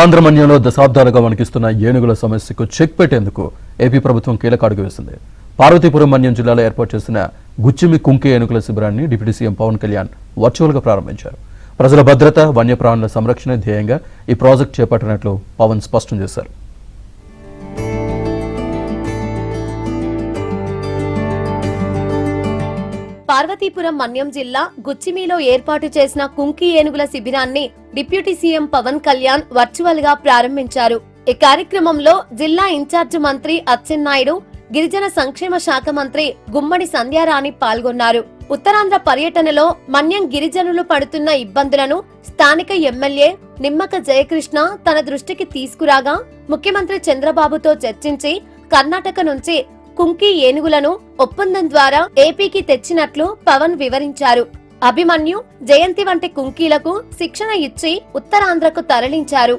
ఆంధ్రమన్యంలో దశాబ్దాలుగా వణికిస్తున్న ఏనుగుల సమస్యకు చెక్ పెట్టేందుకు ఏపీ ప్రభుత్వం కీలక అడుగు వేసింది. పార్వతీపురం మన్యం జిల్లాలో ఏర్పాటు చేసిన గుచ్చిమి కుంకి ఏనుగుల శిబిరాన్ని deputy CM Pavan Kalyan virtual గా ప్రారంభించారు. ప్రజల భద్రత, వన్యప్రాణుల సంరక్షణ ధ్యేయంగా ఈ ప్రాజెక్టు చేపట్టినట్లు పవన్ స్పష్టం చేశారు. పార్వతీపురం మన్యం జిల్లా గుచ్చిమిలో ఏర్పాటు చేసిన కుంకి ఏనుగుల శిబిరాన్ని deputy CM Pavan Kalyan virtual గా ప్రారంభించారు. ఈ కార్యక్రమంలో జిల్లా ఇన్ఛార్జ్ మంత్రి అచ్చెన్నాయుడు, గిరిజన సంక్షేమ శాఖ మంత్రి గుమ్మడి సంధ్యారాణి పాల్గొన్నారు. ఉత్తరాంధ్ర పర్యటనలో మన్యం గిరిజనులు పడుతున్న ఇబ్బందులను స్థానిక ఎమ్మెల్యే నిమ్మక జయకృష్ణ తన దృష్టికి తీసుకురాగా ముఖ్యమంత్రి చంద్రబాబుతో చర్చించి కర్ణాటక నుంచి కుంకి ఏనుగులను ఒప్పందం ద్వారా ఏపీకి తెచ్చినట్లు పవన్ వివరించారు. అభిమన్యు, జయంతి వంటి కుంకీలకు శిక్షణ ఇచ్చి ఉత్తరాంధ్రకు తరలించారు.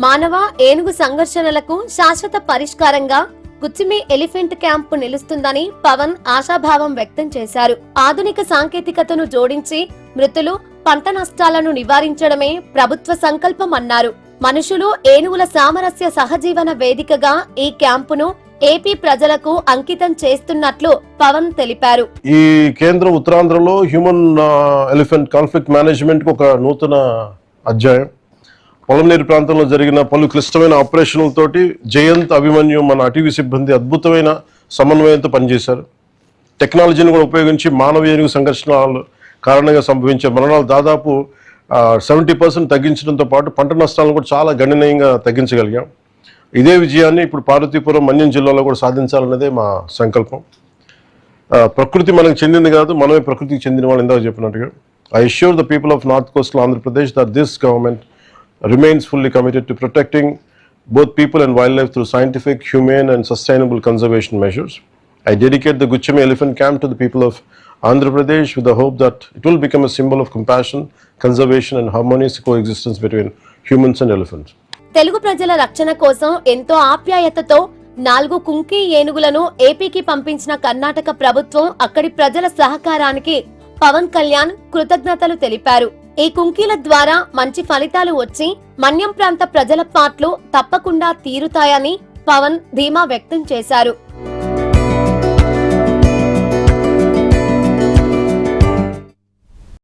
మానవ ఏనుగు సంఘర్షణలకు శాశ్వత పరిష్కారంగా గుచ్చిమి ఎలిఫెంట్ క్యాంపు నిలుస్తుందని పవన్ ఆశాభావం వ్యక్తం చేశారు. ఆధునిక సాంకేతికతను జోడించి మృతులు, పంట నష్టాలను నివారించడమే ప్రభుత్వ సంకల్పం అన్నారు. మనుషులు, ఏనుగుల సామరస్య సహజీవన వేదికగా ఈ క్యాంపును ఏపీ ప్రజలకు అంకితం చేస్తున్నట్లు పవన్ తెలిపారు. ఈ కేంద్రం ఉత్తరాంధ్రలో హ్యూమన్ ఎలిఫెంట్ కాన్ఫ్లిక్ట్ మేనేజ్మెంట్ కు ఒక నూతన అధ్యాయం. పొలంనేరు ప్రాంతంలో జరిగిన పలు క్లిష్టమైన ఆపరేషన్లతోటి జయంత్, అభిమన్యు మన అటవీ సిబ్బంది అద్భుతమైన సమన్వయంతో పనిచేశారు. టెక్నాలజీని కూడా ఉపయోగించి మానవ ఏనుగు సంఘర్షణలు కారణంగా సంభవించే మరణాలు దాదాపు 70% తగ్గించడంతో పాటు పంట నష్టాలను కూడా చాలా గణనీయంగా తగ్గించగలిగాం. ఇదే విజయాన్ని ఇప్పుడు పార్వతీపురం మన్యం జిల్లాలో కూడా సాధించాలన్నదే మా సంకల్పం. ప్రకృతి మనకు చెందింది కాదు, మనమే ప్రకృతికి చెందిన వాళ్ళు ఇందాక చెప్పినట్టుగా. I assure the people of North Coastal Andhra Pradesh that this government remains fully committed to protecting both people and wildlife through scientific, humane and sustainable conservation measures. I dedicate the Guchimi Elephant Camp to the people of Andhra Pradesh with the hope that it will become a symbol of compassion, conservation and harmonious coexistence between humans and elephants. Telugu ప్రజల రక్షణ కోసం ఎంతో ఆప్యాయతతో 4 కుంకి ఏనుగులను ఏపీకి పంపించిన కర్ణాటక ప్రభుత్వం, అక్కడి ప్రజల సహకారానికి పవన్ కళ్యాణ్ కృతజ్ఞతలు తెలిపారు. ఈ కుంకీల ద్వారా మంచి ఫలితాలు వచ్చి మన్యం ప్రాంత ప్రజల పాట్లు తప్పకుండా తీరుతాయని పవన్ ధీమా వ్యక్తం చేశారు.